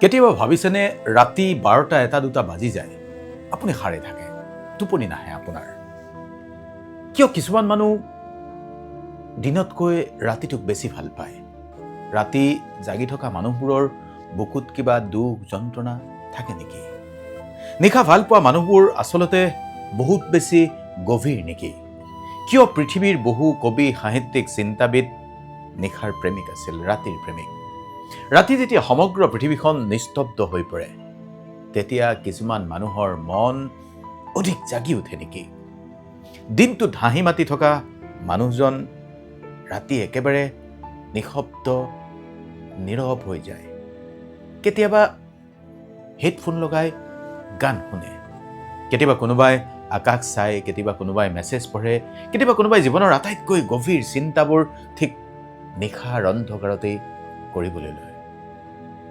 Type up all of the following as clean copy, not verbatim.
কেতিয়াবা ভাবিছেনে ৰাতি 12টা 1টা 2টা বাজি যায় আপুনি সাৰে থাকে টোপনি নাহে আপোনাৰ কিয় কিছুমান মানুহ দিনতকৈ ৰাতিটোক বেছি ভাল পায় ৰাতি জাগি থকা মানুহবোৰৰ বুকুত কিবা দুখ যন্ত্ৰণা থাকে নেকি নিশা ভাল পোৱা মানুহবোৰ আচলতে বহুত বেছি গভীৰ নেকি কিয় পৃথিৱীৰ বহু কবি সাহিত্যিক চিন্তাবিদ নিশাৰ প্ৰেমিক আছিল ৰাতিৰ প্ৰেমিক ৰাতি যেতিয়া সমগ্ৰ পৃথিৱীখন নিস্তব্ধ হৈ পৰে তেতিয়া কিছুমান মানুহৰ মন অধিক জাগি উঠে নেকি দিনটোত হাঁহি মাতি থকা মানুহজন ৰাতি একেবাৰে নিশব্দ নীৰৱ হৈ যায় কেতিয়াবা হেডফোন লগাই গান শুনে কেতিয়াবা কোনোবাই আকাশ চাই কেতিয়াবা কোনোবাই মেছেজ পঢ়ে কেতিয়াবা কোনোবাই জীৱনৰ আটাইতকৈ গভীৰ চিন্তাবোৰ ঠিক নিশাৰ অন্ধকাৰতেই কৰিবলৈ লয়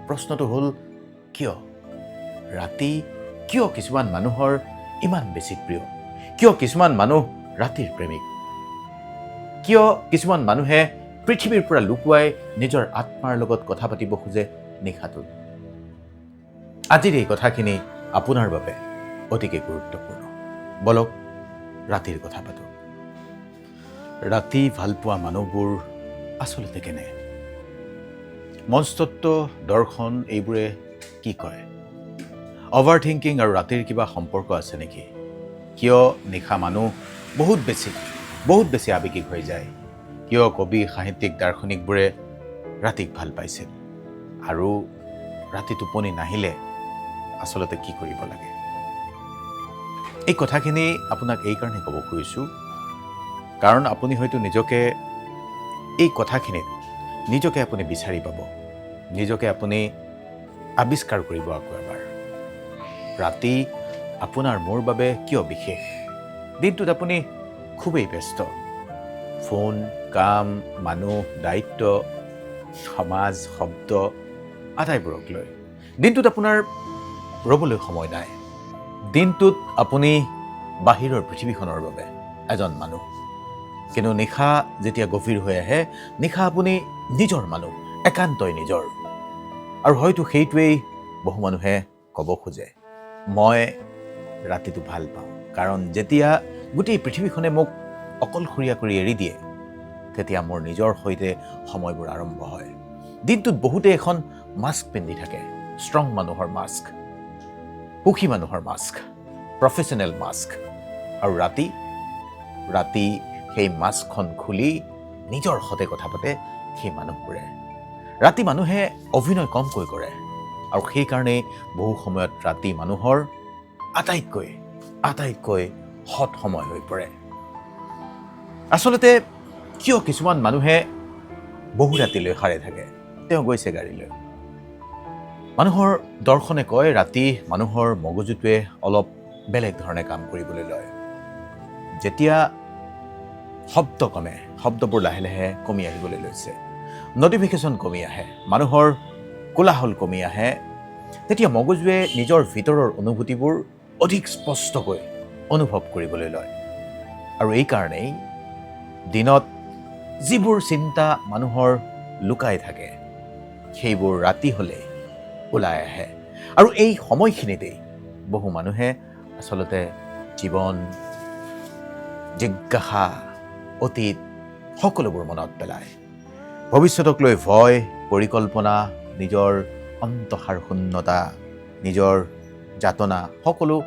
প্ৰশ্নটো হ'ল কিয় ৰাতি কিয় কিছুমান মানুহৰ ইমান বেছি প্ৰিয় কিয় কিছুমান মানুহ ৰাতিৰ প্ৰেমিক কিয় কিছুমান মানুহে পৃথিৱীৰ পৰা লুকুৱাই নিজৰ আত্মাৰ লগত কথা পাতিব খোজে নিশাটোত আজিৰ এই কথাখিনি আপোনাৰ বাবে অতিকে গুৰুত্বপূৰ্ণ বলক ৰাতিৰ কথা পাতোঁ ৰাতি ভাল পোৱা মানুহবোৰ আচলতে কেনে মনস্তত্ব দৰ্শন এইবোৰে কি কয় অভাৰ থিংকিং আৰু ৰাতিৰ কিবা সম্পৰ্ক আছে নেকি কিয় নিশা মানুহ বহুত বেছি আৱেগিক হৈ যায় কিয় কবি সাহিত্যিক দাৰ্শনিকবোৰে ৰাতিক ভাল পাইছিল আৰু ৰাতি টোপনি নাহিলে আচলতে কি কৰিব লাগে এই কথাখিনি আপোনাক এই কাৰণে ক'ব খুজিছোঁ কাৰণ আপুনি হয়তো নিজকে এই কথাখিনিত নিজকে আপুনি বিচাৰি পাব নিজকে আপুনি আৱিষ্কাৰ কৰিব আকৌ এবাৰ ৰাতি আপোনাৰ মোৰ বাবে কিয় বিশেষ দিনটোত আপুনি খুবেই ব্যস্ত ফোন কাম মানুহ দায়িত্ব সমাজ শব্দ আটাইবোৰক লৈ দিনটোত আপোনাৰ ৰ'বলৈ সময় নাই দিনটোত আপুনি বাহিৰৰ পৃথিৱীখনৰ বাবে এজন মানুহ কিন্তু নিশা যেতিয়া গভীৰ হৈ আহে নিশা আপুনি নিজৰ মানুহ একান্তই নিজৰ আৰু হয়তো সেইটোৱেই বহু মানুহে ক'ব খোজে মই ৰাতিটো ভাল পাওঁ কাৰণ যেতিয়া গোটেই পৃথিৱীখনে মোক অকলশৰীয়া কৰি এৰি দিয়ে তেতিয়া মোৰ নিজৰ সৈতে সময়বোৰ আৰম্ভ হয় দিনটোত বহুতে এখন মাস্ক পিন্ধি থাকে ষ্ট্ৰং মানুহৰ মাস্ক সুখী মানুহৰ মাস্ক প্ৰফেশ্যনেল মাস্ক আৰু ৰাতি সেই মাস্কখন খুলি নিজৰ সতে কথা পাতে সেই মানুহবোৰে ৰাতি মানুহে অভিনয় কমকৈ কৰে আৰু সেইকাৰণে বহু সময়ত ৰাতি মানুহৰ আটাইতকৈ হট সময় হৈ পৰে আচলতে কিয় কিছুমান মানুহে বহু ৰাতিলৈ সাৰে থাকে তেওঁ গৈছে গাড়ীলৈ মানুহৰ দৰ্শনে কয় ৰাতি মানুহৰ মগজুটোৱে অলপ বেলেগ ধৰণে কাম কৰিবলৈ লয় যেতিয়া শব্দ কমে শব্দবোৰ লাহে লাহে কমি আহিবলৈ লৈছে নটিফিকেশ্যন কমি আহে মানুহৰ কোলাহল কমি আহে তেতিয়া মগজুৱে নিজৰ ভিতৰৰ অনুভূতিবোৰ অধিক স্পষ্টকৈ অনুভৱ কৰিবলৈ লয় আৰু এইকাৰণেই দিনত যিবোৰ চিন্তা মানুহৰ লুকাই থাকে সেইবোৰ ৰাতি হ'লে ওলাই আহে আৰু এই সময়খিনিতেই বহু মানুহে আচলতে জীৱন জিজ্ঞাসা অতীত সকলোবোৰ মনত পেলায় ভৱিষ্যতক লৈ ভয় পৰিকল্পনা নিজৰ অন্তহাৰ শূন্যতা নিজৰ যাতনা সকলো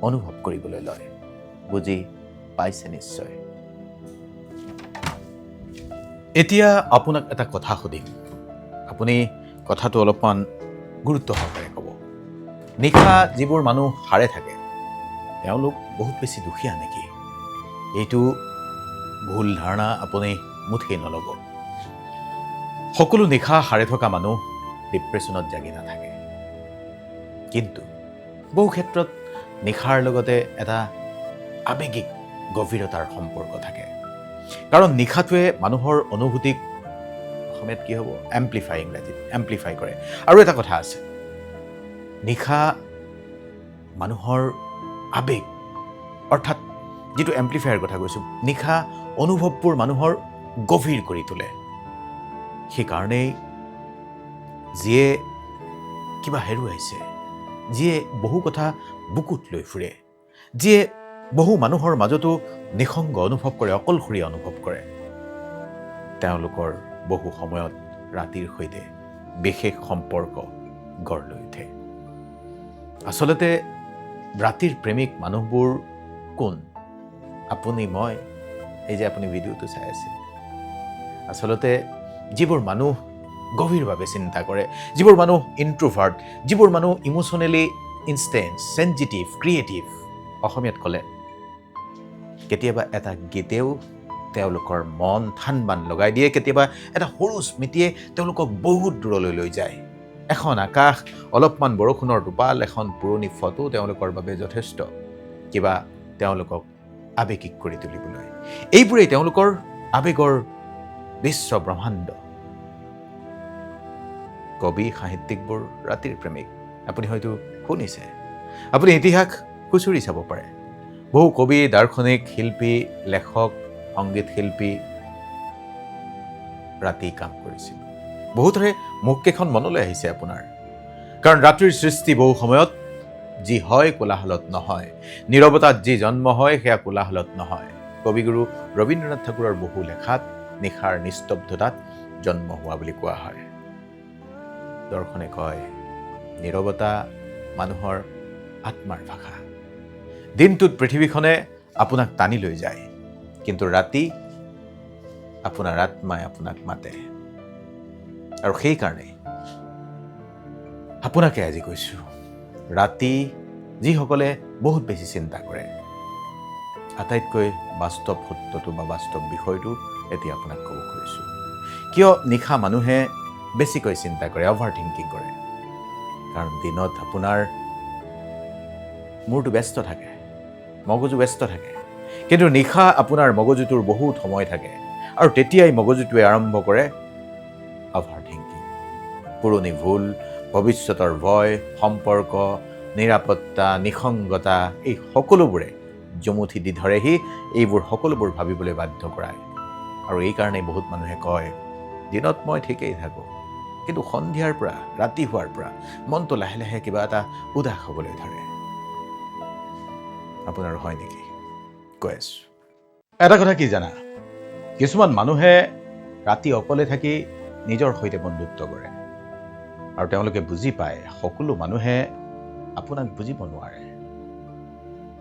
অনুভৱ কৰিবলৈ লয় বুজি পাইছে নিশ্চয় এতিয়া আপোনাক এটা কথা সুধিম আপুনি কথাটো অলপমান গুৰুত্ব সহকাৰে ক'ব নিশা যিবোৰ মানুহ সাৰে থাকে তেওঁলোক বহুত বেছি দুখীয়া নেকি এইটো ভুল ধাৰণা আপুনি মুঠেই নল'ব সকলো নিশা সাৰে থকা মানুহ ডিপ্ৰেশ্যনত জাগি নাথাকে কিন্তু বহু ক্ষেত্ৰত নিশাৰ লগতে এটা আৱেগিক গভীৰতাৰ সম্পৰ্ক থাকে কাৰণ নিশাটোৱে মানুহৰ অনুভূতিক অসমীয়াত কি হ'ব এম্প্লিফাই কৰে আৰু এটা কথা আছে নিশা মানুহৰ আৱেগ অৰ্থাৎ যিটো এম্প্লিফায়াৰ কথা কৈছোঁ নিশা অনুভৱবোৰ মানুহৰ গভীৰ কৰি তোলে সেইকাৰণেই যিয়ে কিবা হেৰুৱাইছে, যিয়ে বহু কথা বুকুত লৈ ফুৰে, যিয়ে বহু মানুহৰ মাজতো নিসংগ অনুভৱ কৰে, অকলশৰীয়া অনুভৱ কৰে, তেওঁলোকৰ বহু সময়ত ৰাতিৰ সৈতে বিশেষ সম্পৰ্ক গঢ় লৈ উঠে। আচলতে ৰাতিৰ প্ৰেমিক মানুহবোৰ কোন? আপুনি, মই, এই যে আপুনি ভিডিঅ'টো চাই আছে, আচলতে যিবোৰ মানুহ গভীৰভাৱে চিন্তা কৰে, যিবোৰ মানুহ ইণ্ট্ৰোভাৰ্ট, যিবোৰ মানুহ ইম'চনেলি ইনষ্টেঞ্চ, চেঞ্চিটিভ, ক্ৰিয়েটিভ, অসমীয়াত ক'লে কেতিয়াবা এটা গীতেও তেওঁলোকৰ মন থান বান লগাই দিয়ে, কেতিয়াবা এটা সৰু স্মৃতিয়ে তেওঁলোকক বহুত দূৰলৈ লৈ যায়। এখন আকাশ, অলপমান বৰষুণৰ টোপাল, এখন পুৰণি ফটো তেওঁলোকৰ বাবে যথেষ্ট কিবা তেওঁলোকক আৱেগিক কৰি তুলিবলৈ। এইবোৰেই তেওঁলোকৰ আৱেগৰ বিশ্ব ব্ৰহ্মাণ্ড। কবি সাহিত্যিকবোৰ ৰাতিৰ প্ৰেমিক। আপুনি হয়তো শুনিছে, আপুনি ইতিহাস খুচৰি চাব পাৰে। বহু কবি, দাৰ্শনিক, শিল্পী, লেখক, সংগীত শিল্পী ৰাতি কাম কৰিছিল। বহুতৰে মুখকেইখন মনলৈ আহিছে আপোনাৰ, কাৰণ ৰাতিৰ সৃষ্টি বহু সময়ত যি হয় কোলাহলত নহয়, নীৰৱতাত যি জন্ম হয় সেয়া কোলাহলত নহয়। কবিগুৰু ৰবীন্দ্ৰনাথ ঠাকুৰৰ বহু লেখাত নিশাৰ নিস্তব্ধতাত জন্ম হোৱা বুলি কোৱা হয়। দৰ্শনে কয়, নীৰৱতা মানুহৰ আত্মাৰ ভাষা। দিনটোত পৃথিৱীখনে আপোনাক টানি লৈ যায়, কিন্তু ৰাতি আপোনাৰ আত্মাই আপোনাক মাতে। আৰু সেইকাৰণে আপোনাকে আজি কৈছোঁ, ৰাতি যিসকলে বহুত বেছি চিন্তা কৰে, আটাইতকৈ বাস্তৱ সত্যটো বা বাস্তৱ বিষয়টো এতিয়া আপোনাক ক'ব খুজিছোঁ। কিয় নিশা মানুহে বেছিকৈ চিন্তা কৰে, অভাৰ থিংকিং কৰে? কাৰণ দিনত আপোনাৰ মূৰটো ব্যস্ত থাকে, মগজু ব্যস্ত থাকে, কিন্তু নিশা আপোনাৰ মগজুটোৰ বহুত সময় থাকে, আৰু তেতিয়াই মগজুটোৱে আৰম্ভ কৰে অভাৰ থিংকিং। পুৰণি ভুল, ভৱিষ্যতৰ ভয়, সম্পৰ্ক, নিৰাপত্তা, নিসংগতা, এই সকলোবোৰে জুমুঠি দি ধৰেহি, এইবোৰ সকলোবোৰ ভাবিবলৈ বাধ্য কৰায়। আৰু এইকাৰণেই বহুত মানুহে কয়, দিনত মই ঠিকেই থাকোঁ, কিন্তু সন্ধিয়াৰ পৰা, ৰাতি হোৱাৰ পৰা মনটো লাহে লাহে কিবা এটা উদাস হ'বলৈ ধৰে। আপোনাৰ হয় নেকি? কৈ আছোঁ। এটা কথা কি জানা, কিছুমান মানুহে ৰাতি অকলে থাকি নিজৰ সৈতে বন্ধুত্ব কৰে, আৰু তেওঁলোকে বুজি পায় সকলো মানুহে আপোনাক বুজিব নোৱাৰে,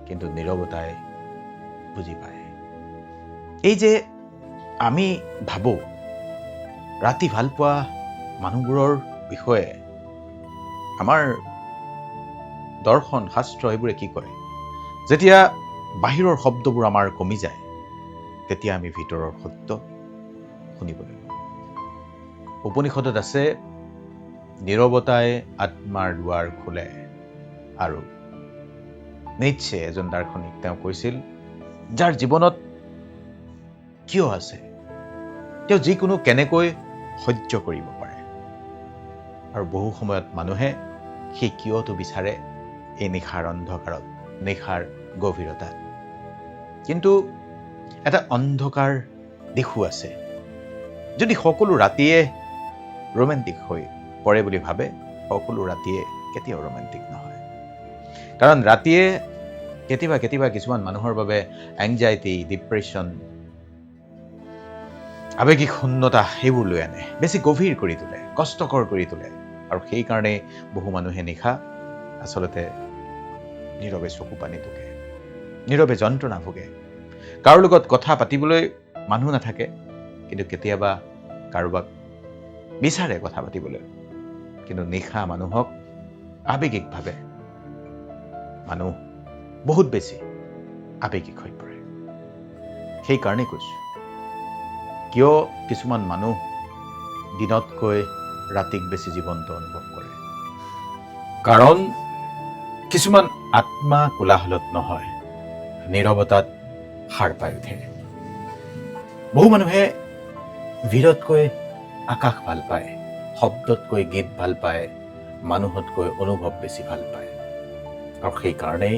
কিন্তু নীৰৱতাই বুজি পায়। এই যে আমি ভাবোঁ ৰাতি ভাল পোৱা মানুহবোৰৰ বিষয়ে, আমাৰ দৰ্শন শাস্ত্ৰ এইবোৰে কি কয়? যেতিয়া বাহিৰৰ শব্দবোৰ আমাৰ কমি যায়, তেতিয়া আমি ভিতৰৰ সত্য শুনিবলৈ পাওঁ। উপনিষদত আছে, নীৰৱতাই আত্মাৰ দুৱাৰ খোলে। আৰু নিটছে, এজন দাৰ্শনিক, তেওঁ কৈছিল, যাৰ জীৱনত কিয় আছে, তেওঁ যিকোনো কেনেকৈ সহ্য কৰিব পাৰে। আৰু বহু সময়ত মানুহে সেই কিয়টো বিচাৰে এই নিশাৰ অন্ধকাৰত, নিশাৰ গভীৰতাত। কিন্তু এটা অন্ধকাৰ দিশো আছে। যদি সকলো ৰাতিয়ে ৰোমেণ্টিক হৈ পৰে বুলি ভাবে, সকলো ৰাতিয়ে কেতিয়াও ৰোমেণ্টিক নহয়। কাৰণ ৰাতিয়ে কেতিয়াবা কিছুমান মানুহৰ বাবে এংজাইটি, ডিপ্ৰেশ্যন, আৱেগিক শূন্যতা এইবোৰ লৈ আনে, বেছি গভীৰ কৰি তোলে, কষ্টকৰ কৰি তোলে। আৰু সেইকাৰণে বহু মানুহে নিশা আচলতে নীৰৱে চকু পানী টুকে, নীৰৱে যন্ত্ৰণা ভোগে। কাৰো লগত কথা পাতিবলৈ মানুহ নাথাকে, কিন্তু কেতিয়াবা কাৰোবাক বিচাৰে কথা পাতিবলৈ। কিন্তু নিশা মানুহক আৱেগিকভাৱে, মানুহ বহুত বেছি আৱেগিক হৈ পৰে। সেইকাৰণে কৈছোঁ, কিয় কিছুমান মানুহ দিনতকৈ ৰাতিক বেছি জীৱন্ত অনুভৱ কৰে? কাৰণ কিছুমান আত্মা কোলাহলত নহয়, নীৰৱতাত সাৰ পাই উঠে। বহু মানুহে ভিৰতকৈ আকাশ ভাল পায়, শব্দতকৈ গীত ভাল পায়, মানুহতকৈ অনুভৱ বেছি ভাল পায়। আৰু সেইকাৰণেই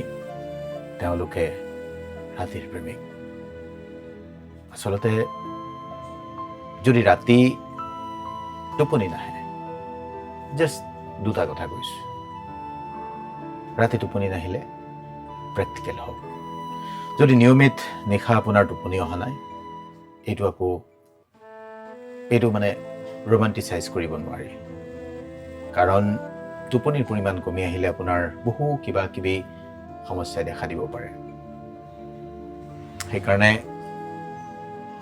তেওঁলোকে ৰাতিৰ প্ৰেমিক। আচলতে যদি ৰাতি টোপনি নাহে, জাষ্ট দুটা কথা কৈছোঁ। ৰাতি টোপনি নাহিলে প্ৰেক্টিকেল হওক। যদি নিয়মিত নিশা আপোনাৰ টোপনি অহা নাই, এইটো মানে ৰোমাণ্টিচাইজ কৰিব নোৱাৰি। কাৰণ টোপনিৰ পৰিমাণ কমি আহিলে আপোনাৰ বহু কিবা কিবি সমস্যাই দেখা দিব পাৰে। সেইকাৰণে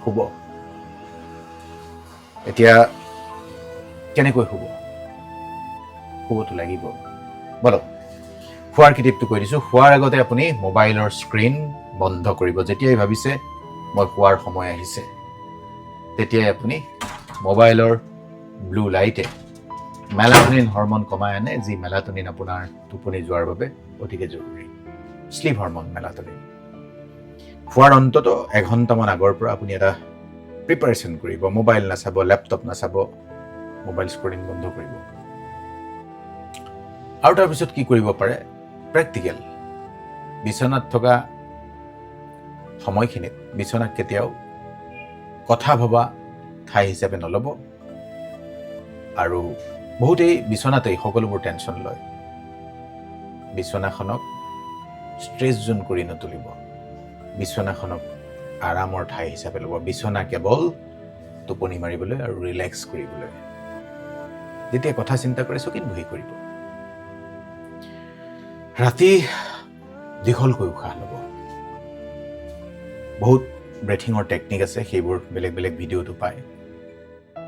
শুব। এতিয়া কেনেকৈ শুবতো লাগিব। বলক শোৱাৰ কিটিপটো কৈ দিছোঁ। শোৱাৰ আগতে আপুনি মোবাইলৰ স্ক্ৰীন বন্ধ কৰিব। যেতিয়াই ভাবিছে মই শোৱাৰ সময় আহিছে, তেতিয়াই আপুনি মোবাইলৰ ব্লু লাইটে মেলাটনিন হৰমন কমাই আনে, যি মেলাটনিন আপোনাৰ টোপনি যোৱাৰ বাবে অতিকে জৰুৰী। Sleep hormone melatonin. শোৱাৰ অন্তত এঘণ্টামান আগৰ পৰা আপুনি এটা প্ৰিপাৰেশ্যন কৰিব। মোবাইল নাচাব, লেপটপ নাচাব, মোবাইল স্ক্ৰীন বন্ধ কৰিব। আৰু তাৰপিছত কি কৰিব পাৰে, প্ৰেক্টিকেল। বিচনাত থকা সময়খিনিত বিচনাক কেতিয়াও কথা ভবা ঠাই হিচাপে নল'ব। আৰু বহুতেই বিচনাতেই সকলোবোৰ টেনশ্যন লয়। বিচনাখনক ষ্ট্ৰেছ জোন কৰি নতুলিব। বিচনাখনক আৰামৰ ঠাই হিচাপে ল'ব। বিচনা কেৱল টোপনি মাৰিবলৈ আৰু ৰিলেক্স কৰিবলৈ। যেতিয়া কথা চিন্তা কৰে চকিত বহি কৰিব। ৰাতি দীঘলকৈ উশাহ ল'ব। বহুত ব্ৰেথিঙৰ টেকনিক আছে, সেইবোৰ বেলেগ বেলেগ ভিডিঅ'টো পায়।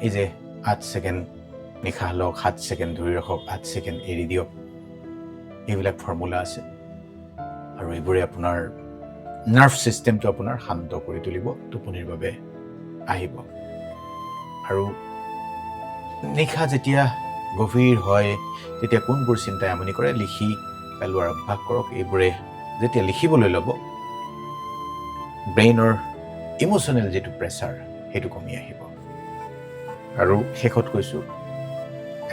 এই যে 8 ছেকেণ্ড নিশাহ লওক, 7 ছেকেণ্ড ধৰি ৰাখক, 8 ছেকেণ্ড এৰি দিয়ক, এইবিলাক ফৰ্মুলা আছে। আৰু এইবোৰে আপোনাৰ নাৰ্ভ ছিষ্টেমটো আপোনাৰ শান্ত কৰি তুলিব, টোপনিৰ বাবে আহিব। আৰু নিশা যেতিয়া গভীৰ হয়, তেতিয়া কোনবোৰ চিন্তাই আমনি কৰে লিখি পেলোৱাৰ অভ্যাস কৰক। এইবোৰে যেতিয়া লিখিবলৈ ল'ব, ব্ৰেইনৰ ইম'চনেল যিটো প্ৰেছাৰ সেইটো কমি আহিব। আৰু শেষত কৈছোঁ,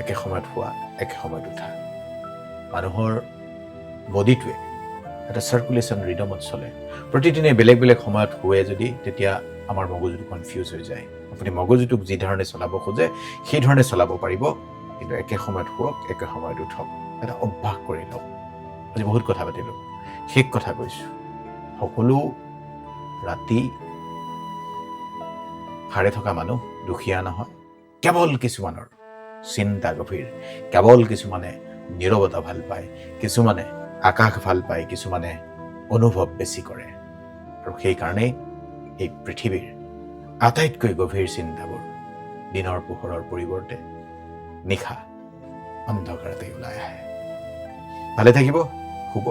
একে সময়ত শোৱা, একে সময়ত উঠা। মানুহৰ বডিটোৱে এটা চাৰ্কুলেশ্যন ৰিডমত চলে। প্ৰতিদিনে বেলেগ বেলেগ সময়ত শুৱে যদি, তেতিয়া আমাৰ মগজুটো কনফিউজ হৈ যায়। আপুনি মগজুটোক যি ধৰণে চলাব খোজে সেই ধৰণে চলাব পাৰিব, কিন্তু একে সময়ত শুৱক, একে সময়ত উঠক। এটা অভ্যাস কৰি লওক। আজি বহুত কথা পাতিলোঁ, শেষ কথা কৈছোঁ, সকলো ৰাতি সাৰে থকা মানুহ দুখীয়া নহয়। কেৱল কিছুমানৰ চিন্তা গভীৰ, কেৱল কিছুমানে নীৰৱতা ভাল পায়, কিছুমানে আকাশ ভাল পায়, কিছুমানে অনুভৱ বেছি কৰে। আৰু সেইকাৰণেই এই পৃথিৱীৰ আটাইতকৈ গভীৰ চিন্তাবোৰ দিনৰ পোহৰৰ পৰিৱৰ্তে নিশা অন্ধকাৰতে ওলাই আহে। ভালে থাকিব, শুব।